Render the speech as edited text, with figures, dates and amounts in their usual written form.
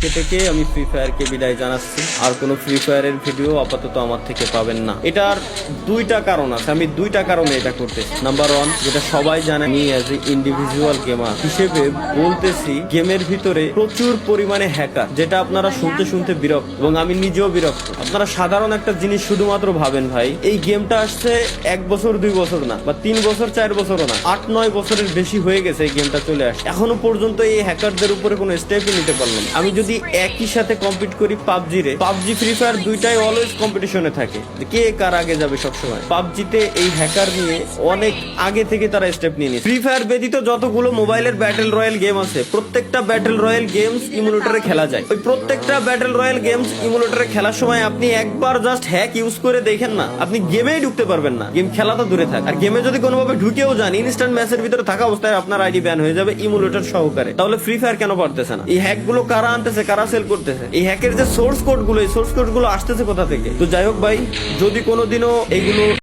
আজকে থেকে আমি ফ্রি ফায়ারকে বিদায় জানাচ্ছি। আর কোনো ফ্রি ফায়ারের ভিডিও আপাতত আমার থেকে পাবেন না। এটার দুইটা কারণ আছে, আমি দুইটা কারণে এটা করতেছি। নাম্বার ওয়ান, যেটা সবাই জানে, আমি অ্যাজ এ ইন্ডিভিজুয়াল গেমার হিসেবে বলতেছি, গেমের ভিতরে প্রচুর পরিমাণে হ্যাকার, যেটা আপনারা শুনতে শুনতে বিরক্ত এবং আমি নিজেও বিরক্ত। আপনারা সাধারণ একটা জিনিস শুধুমাত্র ভাবেন ভাই, এই গেমটা আসছে 1 বছর 2 বছর না, বা 3 বছর 4 বছরও না, 8-9 বছরের বেশি হয়ে গেছে এই গেমটা চলে আসে। এখনো পর্যন্ত এই হ্যাকারদের উপরে কোনো স্টেপই নিতে পারলাম না। আমি যদি একই সাথে কম্পিট করি পাবজি ফ্রি ফায়ার দুইটাই অলওয়েজ কম্পিটিশনে থাকে, কে কার আগে যাবে সবসময়। পাবজিতে এই হ্যাকার নিয়ে অনেক আগে থেকে তারা স্টেপ নিয়ে নিয়েছে। ফ্রি ফায়ার ব্যতীত যতগুলো মোবাইলের ব্যাটেল রয়্যাল গেম আছে, প্রত্যেকটা ব্যাটেল রয়্যাল গেমস ইমুলেটরে খেলা যায়। ওই প্রত্যেকটা ব্যাটেল রয়্যাল গেমস ইমুলেটরে খেলার সময় আপনি একবার জাস্ট হ্যাক ইউজ করে দেখেন না, আপনি গেমেই ঢুকতে পারবেন না। গেম খেলা তো দূরে থাক, আর গেমে যদি কোনোভাবে ঢুকেও যান, ইনস্ট্যান্ট ম্যাচের ভিতরে থাকা অবস্থায় আপনার আইডি ব্যান হয়ে যাবে ইমুলেটর সহকারে। তাহলে ফ্রি ফায়ার কেন পারতেছে না? এই হ্যাক গুলো কারা আনতেছে, কারা সেল করতেছে? এই হ্যাকের যে সোর্স কোড গুলো, এই সোর্স কোড গুলো আসতেছে কোথা থেকে? তো যাই হোক ভাই, যদি কোনোদিনও এইগুলো